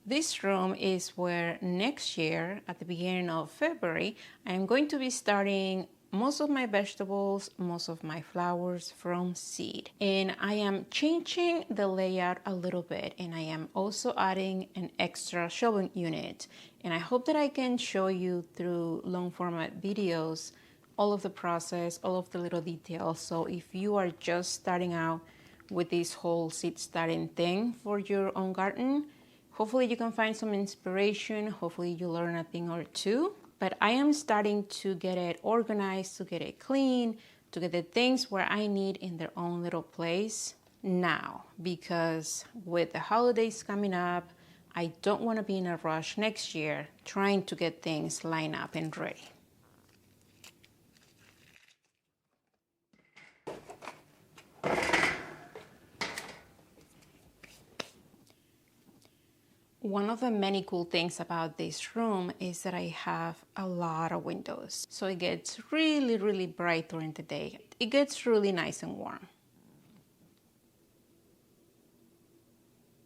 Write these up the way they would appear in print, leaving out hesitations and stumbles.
This room is where next year, at the beginning of February, I'm going to be starting most of my vegetables, most of my flowers from seed. And I am changing the layout a little bit, and I am also adding an extra shelving unit. And I hope that I can show you through long format videos all of the process, all of the little details. So if you are just starting out with this whole seed starting thing for your own garden, hopefully you can find some inspiration. Hopefully you learn a thing or two. But I am starting to get it organized, to get it clean, to get the things where I need in their own little place now. Because with the holidays coming up, I don't want to be in a rush next year trying to get things lined up and ready. One of the many cool things about this room is that I have a lot of windows. So it gets really, really bright during the day. It gets really nice and warm.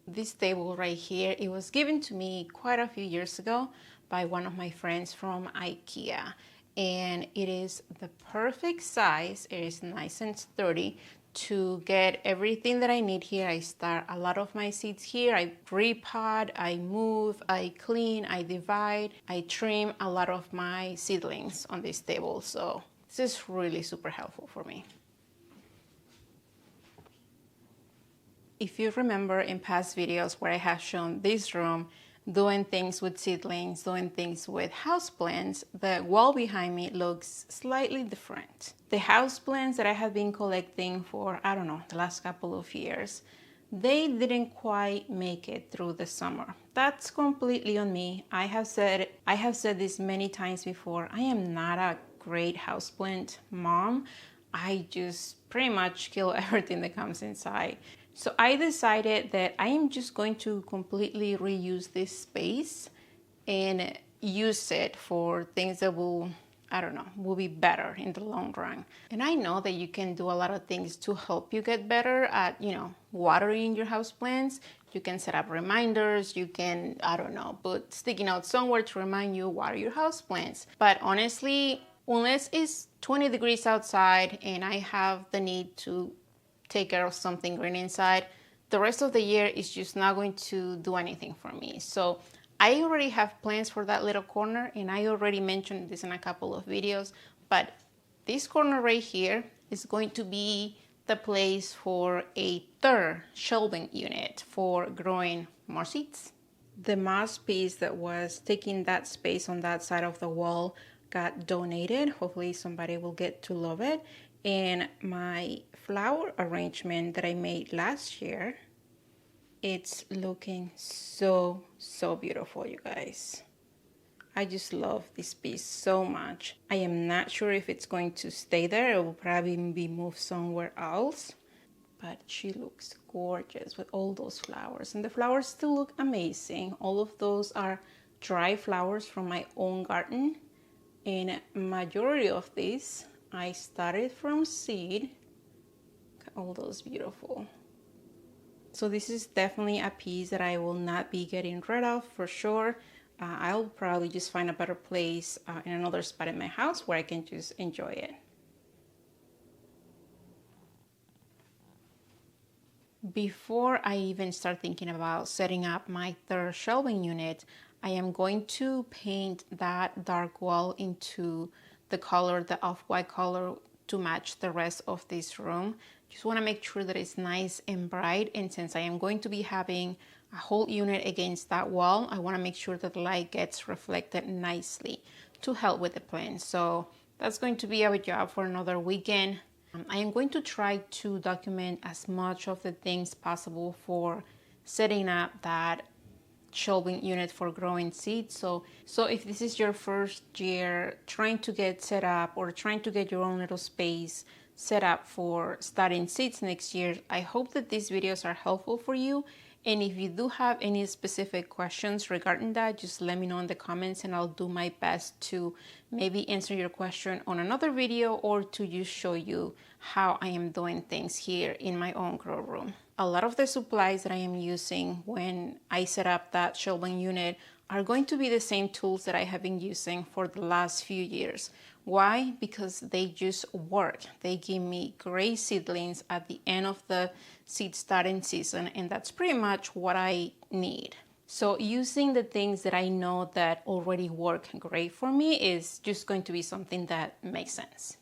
This table right here, it was given to me quite a few years ago by one of my friends from IKEA. And it is the perfect size. It is nice and sturdy to get everything that I need here. I start a lot of my seeds here. I repot, I move, I clean, I divide, I trim a lot of my seedlings on this table. So this is really super helpful for me. If you remember in past videos where I have shown this room, doing things with seedlings, doing things with houseplants, the wall behind me looks slightly different. The houseplants that I have been collecting for, I don't know, the last couple of years, they didn't quite make it through the summer. That's completely on me. I have said this many times before. I am not a great houseplant mom. I just pretty much kill everything that comes inside. So I decided that I am just going to completely reuse this space and use it for things that will be better in the long run. And I know that you can do a lot of things to help you get better at, watering your houseplants. You can set up reminders. You can, put sticky notes somewhere to remind you water your houseplants. But honestly, unless it's 20 degrees outside and I have the need to take care of something green inside, the rest of the year is just not going to do anything for me. So I already have plans for that little corner, and I already mentioned this in a couple of videos, but this corner right here is going to be the place for a third shelving unit for growing more seeds. The moss piece that was taking that space on that side of the wall got donated. Hopefully somebody will get to love it. And my flower arrangement that I made last year, it's looking so beautiful, you guys. I just love this piece so much. I am not sure if it's going to stay there. It will probably be moved somewhere else. But she looks gorgeous with all those flowers. And the flowers still look amazing. All of those are dry flowers from my own garden. And majority of these I started from seed. Look at all those beautiful. So this is definitely a piece that I will not be getting rid of for sure. I'll probably just find a better place in another spot in my house where I can just enjoy it. Before I even start thinking about setting up my third shelving unit, I am going to paint that dark wall into the color, the off-white color, to match the rest of this room. Just want to make sure that it's nice and bright, and since I am going to be having a whole unit against that wall, I want to make sure that the light gets reflected nicely to help with the plants. So that's going to be our job for another weekend. I am going to try to document as much of the things possible for setting up that shelving unit for growing seeds. So if this is your first year trying to get set up or trying to get your own little space set up for starting seeds next year, I hope that these videos are helpful for you And if you do have any specific questions regarding that, just let me know in the comments and I'll do my best to maybe answer your question on another video or to just show you how I am doing things here in my own grow room. A lot of the supplies that I am using when I set up that shelving unit are going to be the same tools that I have been using for the last few years. Why? Because they just work. They give me great seedlings at the end of the seed starting season, and that's pretty much what I need. So using the things that I know that already work great for me is just going to be something that makes sense.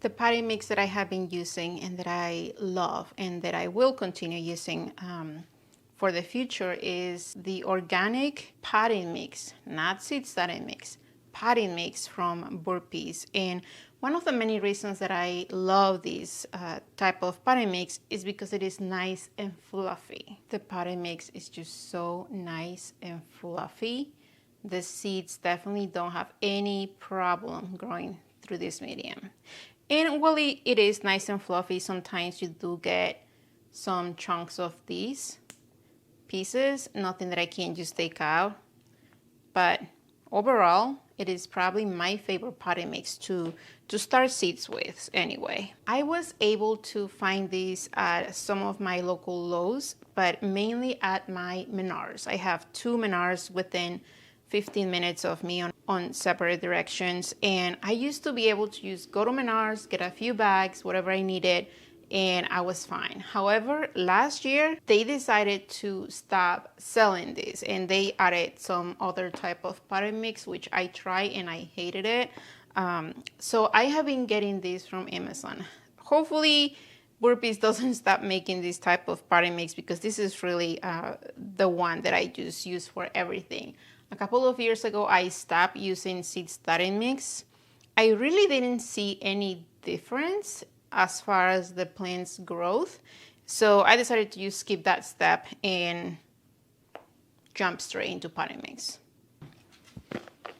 The potting mix that I have been using and that I love and that I will continue using for the future is the organic potting mix, not seed starting mix, potting mix from Burpees. And one of the many reasons that I love this type of potting mix is because it is nice and fluffy. The potting mix is just so nice and fluffy. The seeds definitely don't have any problem growing through this medium. And while it is nice and fluffy, sometimes you do get some chunks of these pieces, nothing that I can just take out. But overall, it is probably my favorite potting mix to start seeds with anyway. I was able to find these at some of my local Lowe's, but mainly at my Menards. I have 2 Menards within 15 minutes of me on separate directions, and I used to be able to just go to Menards, get a few bags, whatever I needed, and I was fine. However, last year they decided to stop selling this and they added some other type of potting mix, which I tried and I hated it. So I have been getting this from Amazon. Hopefully Burpees doesn't stop making this type of potting mix, because this is really the one that I just use for everything. A couple of years ago, I stopped using seed starting mix. I really didn't see any difference as far as the plant's growth. So I decided to just skip that step and jump straight into potting mix.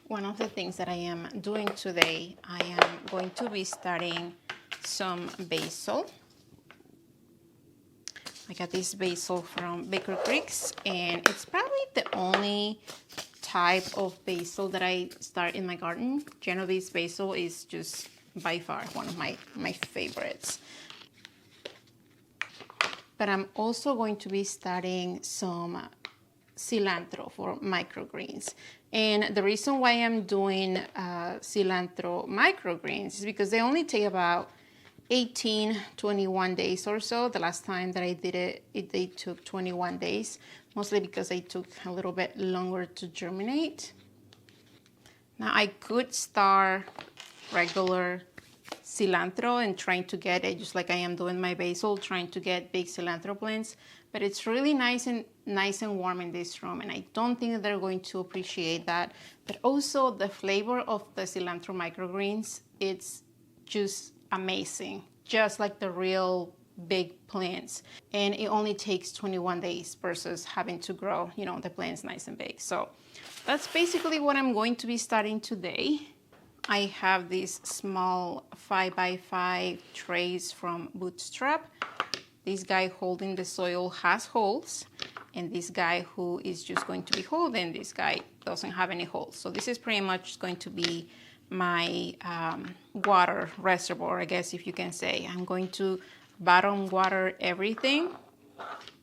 One of the things that I am doing today, I am going to be starting some basil. I got this basil from Baker Creek's, and it's probably the only type of basil that I start in my garden. Genovese basil is just by far one of my favorites. But I'm also going to be starting some cilantro for microgreens. And the reason why I'm doing cilantro microgreens is because they only take about 21 days or so. The last time that I did it, they took 21 days, mostly because they took a little bit longer to germinate. Now I could start regular cilantro and trying to get it just like I am doing my basil, trying to get big cilantro plants, but it's really nice and warm in this room, and I don't think that they're going to appreciate that. But also the flavor of the cilantro microgreens, it's just amazing, just like the real big plants, and it only takes 21 days versus having to grow, you know, the plants nice and big. So that's basically what I'm going to be starting today. I have these small 5x5 trays from Bootstrap. This guy holding the soil has holes, and this guy who is just going to be holding this guy doesn't have any holes. So this is pretty much going to be my water reservoir, I guess, if you can say. I'm going to bottom water everything.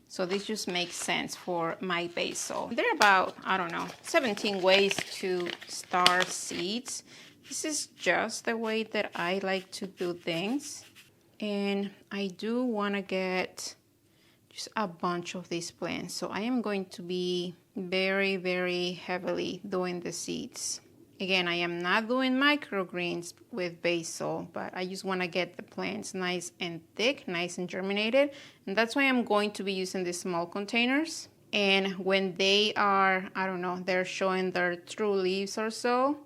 So this just makes sense for my basil. There are about, I don't know, 17 ways to start seeds. This is just the way that I like to do things. And I do want to get just a bunch of these plants. So I am going to be very, very heavily doing the seeds. Again, I am not doing microgreens with basil, but I just want to get the plants nice and thick, nice and germinated. And that's why I'm going to be using these small containers. And when they are, I don't know, they're showing their true leaves or so,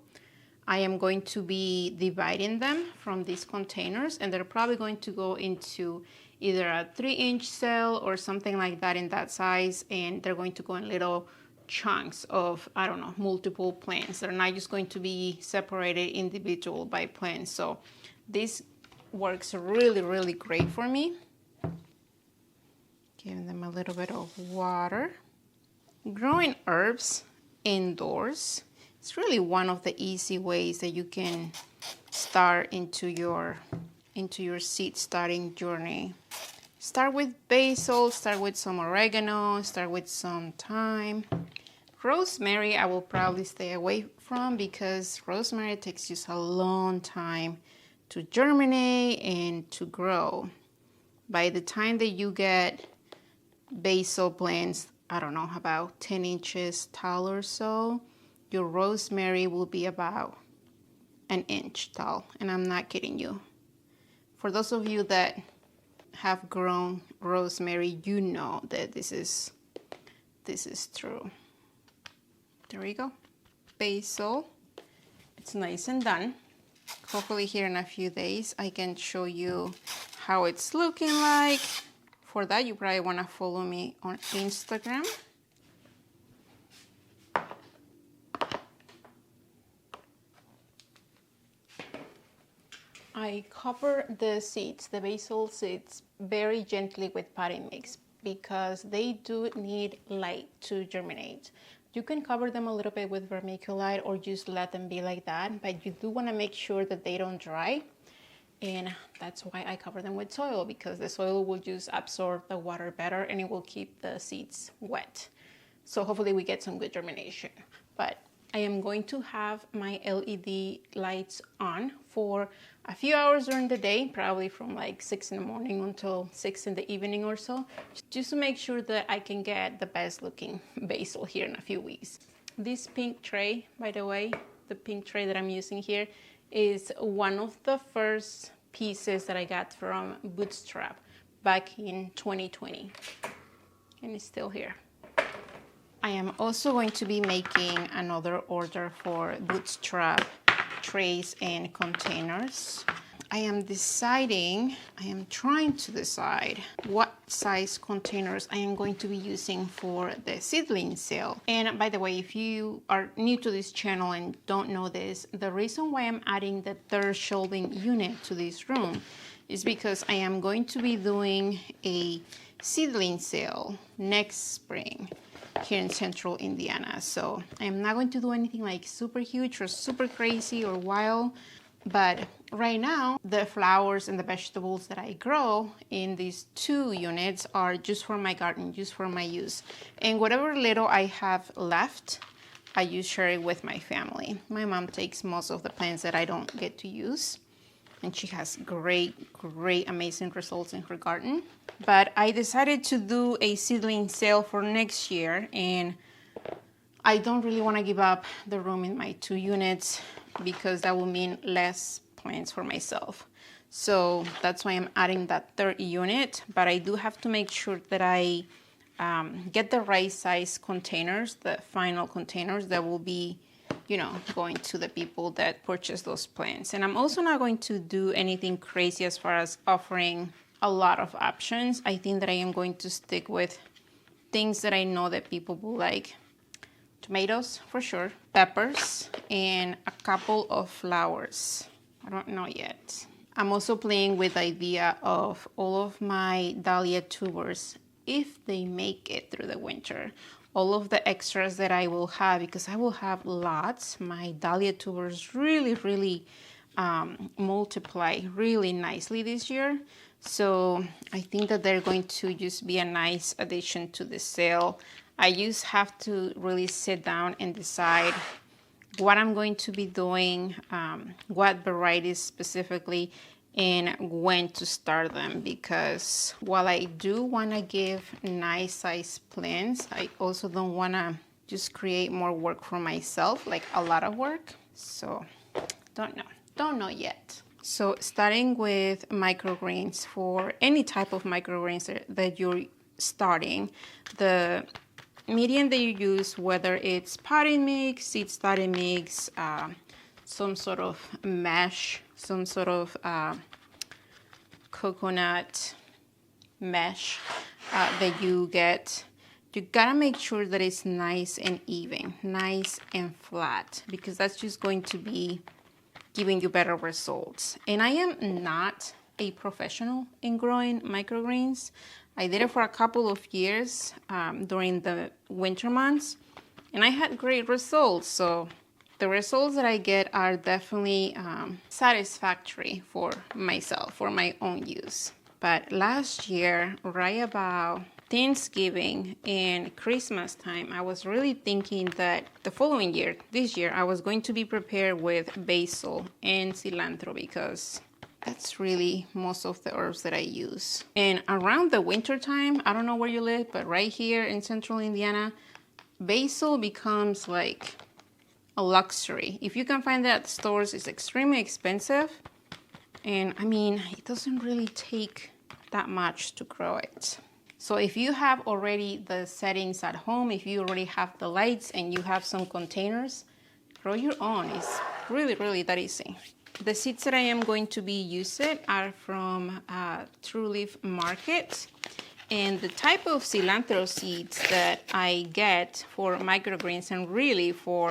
I am going to be dividing them from these containers, and they're probably going to go into either a 3-inch cell or something like that in that size, and they're going to go in little chunks of, I don't know, multiple plants. They're not just going to be separated individual by plants. So this works really, really great for me. Giving them a little bit of water. Growing herbs indoors, it's really one of the easy ways that you can start into your seed starting journey. Start with basil, start with some oregano, start with some thyme. Rosemary I will probably stay away from because rosemary takes just a long time to germinate and to grow. By the time that you get basil plants, I don't know, about 10 inches tall or so, your rosemary will be about an inch tall, and I'm not kidding you. For those of you that have grown rosemary, you know that this is true. There we go. Basil, it's nice and done. Hopefully here in a few days I can show you how it's looking like. For that, you probably want to follow me on Instagram. I cover the seeds, the basil seeds, very gently with potting mix because they do need light to germinate. You can cover them a little bit with vermiculite or just let them be like that, but you do want to make sure that they don't dry. And that's why I cover them with soil, because the soil will just absorb the water better and it will keep the seeds wet. So hopefully we get some good germination. But I am going to have my LED lights on for a few hours during the day, probably from like 6 in the morning until 6 in the evening or so, just to make sure that I can get the best looking basil here in a few weeks. This pink tray, by the way, the pink tray that I'm using here, is one of the first pieces that I got from Bootstrap back in 2020, and it's still here. I am also going to be making another order for Bootstrap trays and containers. I am trying to decide what size containers I am going to be using for the seedling sale. And by the way, if you are new to this channel and don't know this, the reason why I'm adding the third shelving unit to this room is because I am going to be doing a seedling sale next spring here in central Indiana. So I'm not going to do anything like super huge or super crazy or wild. But right now, the flowers and the vegetables that I grow in these 2 units are just for my garden, just for my use. And whatever little I have left, I just share it with my family. My mom takes most of the plants that I don't get to use, and she has great, amazing results in her garden. But I decided to do a seedling sale for next year, and I don't really want to give up the room in my 2 units because that will mean less plants for myself. So that's why I'm adding that third unit, but I do have to make sure that I get the right size containers, the final containers that will be, you know, going to the people that purchase those plants. And I'm also not going to do anything crazy as far as offering a lot of options. I think that I am going to stick with things that I know that people will like. Tomatoes, for sure, peppers, and a couple of flowers. I don't know yet. I'm also playing with the idea of all of my dahlia tubers, if they make it through the winter. All of the extras that I will have, because I will have lots. My dahlia tubers really multiply really nicely this year. So I think that they're going to just be a nice addition to the sale. I just have to really sit down and decide what I'm going to be doing, what varieties specifically, and when to start them. Because while I do want to give nice size plants, I also don't want to just create more work for myself, like a lot of work. So don't know yet. So starting with microgreens, for any type of microgreens that you're starting, the medium that you use, whether it's potting mix, seed starting mix, some sort of mesh, some sort of coconut mesh that you get, you gotta make sure that it's nice and even, nice and flat, because that's just going to be giving you better results. And I am not a professional in growing microgreens. I did it for a couple of years during the winter months, and I had great results. So the results that I get are definitely satisfactory for myself, for my own use. But last year, right about Thanksgiving and Christmas time, I was really thinking that the following year, this year, I was going to be prepared with basil and cilantro because that's really most of the herbs that I use. And around the winter time, I don't know where you live, but right here in central Indiana, basil becomes like a luxury. If you can find that at stores, it's extremely expensive. And I mean, it doesn't really take that much to grow it. So if you have already the settings at home, if you already have the lights and you have some containers, grow your own. It's really, really that easy. The seeds that I am going to be using are from True Leaf Market. And the type of cilantro seeds that I get for microgreens and really for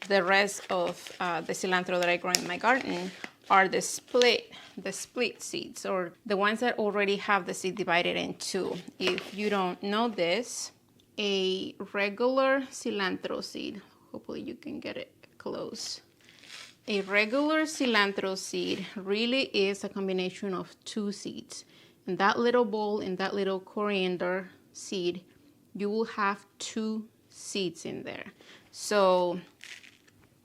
the rest of the cilantro that I grow in my garden are the split seeds, or the ones that already have the seed divided in two. If you don't know this, a regular cilantro seed, hopefully you can get it close. A regular cilantro seed really is a combination of two seeds. In that little bowl, in that little coriander seed, you will have two seeds in there. So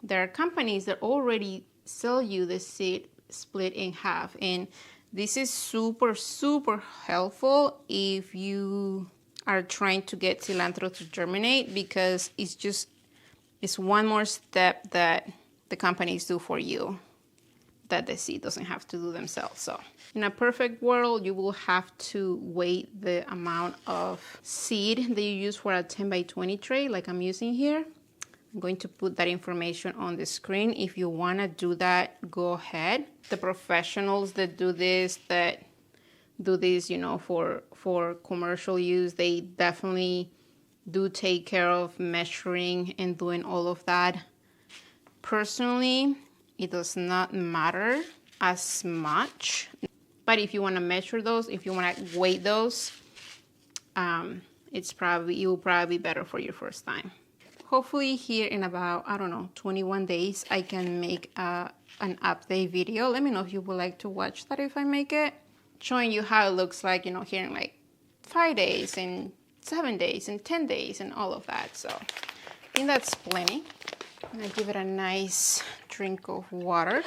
there are companies that already sell you the seed split in half, and this is super, super helpful if you are trying to get cilantro to germinate, because it's one more step that the companies do for you that the seed doesn't have to do themselves. So in a perfect world, you will have to weigh the amount of seed that you use for a 10 by 20 tray like I'm using here. I'm going to put that information on the screen. If you want to do that, go ahead. The professionals that do this, you know, for commercial use, they definitely do take care of measuring and doing all of that. Personally, it does not matter as much. But if you want to measure those, if you want to weigh those, it will probably be better for your first time. Hopefully here in about, I don't know, 21 days, I can make an update video. Let me know if you would like to watch that if I make it. Showing you how it looks like, you know, here in like 5 days and 7 days and 10 days and all of that. So I think that's plenty. I'm gonna give it a nice drink of water.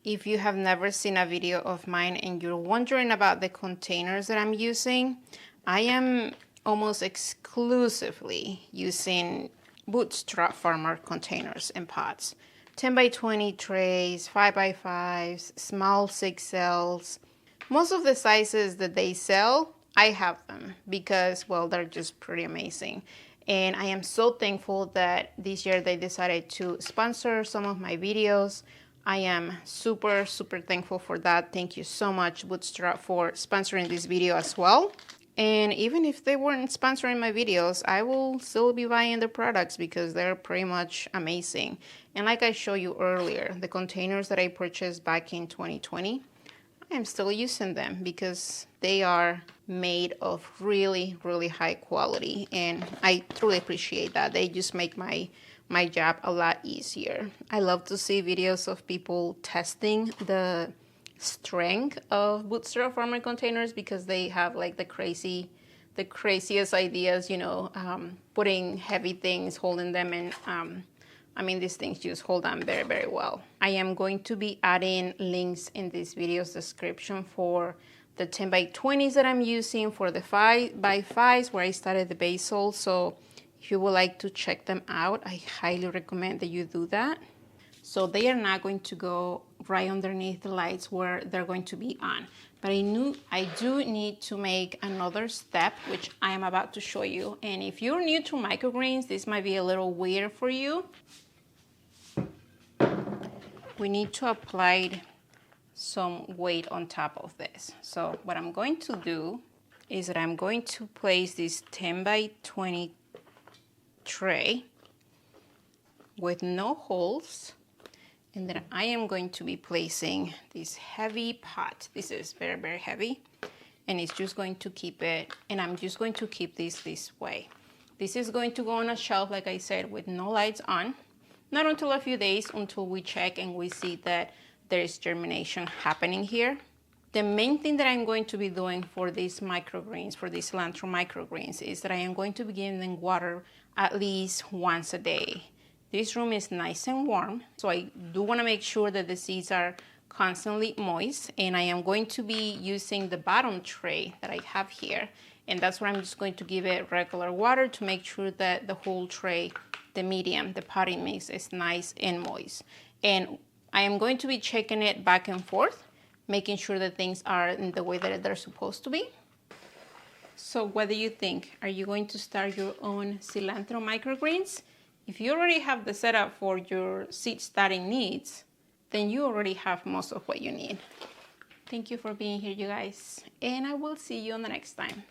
If you have never seen a video of mine and you're wondering about the containers that I'm using, I am almost exclusively using Bootstrap Farmer containers and pots. 10 by 20 trays, 5 by 5s, small 6Ls. Most of the sizes that they sell, I have them because, well, they're just pretty amazing. And I am so thankful that this year they decided to sponsor some of my videos. I am super, super thankful for that. Thank you so much, Bootstrap, for sponsoring this video as well. And even if they weren't sponsoring my videos, I will still be buying their products because they're pretty much amazing. And like I showed you earlier, the containers that I purchased back in 2020, I am still using them because they are made of really, really high quality. And I truly appreciate that. They just make my job a lot easier. I love to see videos of people testing the strength of Bootstrap Farmer containers because they have like the craziest ideas, you know, putting heavy things, holding them in. I mean, these things just hold on very, very well. I am going to be adding links in this video's description for the 10 by 20s that I'm using, for the 5 by 5s where I started the basil. So if you would like to check them out, I highly recommend that you do that. So they are not going to go right underneath the lights where they're going to be on. But I do need to make another step, which I am about to show you. And if you're new to microgreens, this might be a little weird for you. We need to apply some weight on top of this. So what I'm going to do is that I'm going to place this 10 by 20 tray with no holes. And then I am going to be placing this heavy pot. This is very, very heavy. And it's just going to keep it, and I'm just going to keep this way. This is going to go on a shelf, like I said, with no lights on. Not until a few days, until we check and we see that there is germination happening here. The main thing that I'm going to be doing for these microgreens, for these cilantro microgreens, is that I am going to be giving them water at least once a day. This room is nice and warm, so I do want to make sure that the seeds are constantly moist, and I am going to be using the bottom tray that I have here, and that's where I'm just going to give it regular water to make sure that the whole tray, the medium, the potting mix is nice and moist. And I am going to be checking it back and forth, making sure that things are in the way that they're supposed to be. So what do you think? Are you going to start your own cilantro microgreens? If you already have the setup for your seed starting needs, then you already have most of what you need. Thank you for being here, you guys, and I will see you on the next time.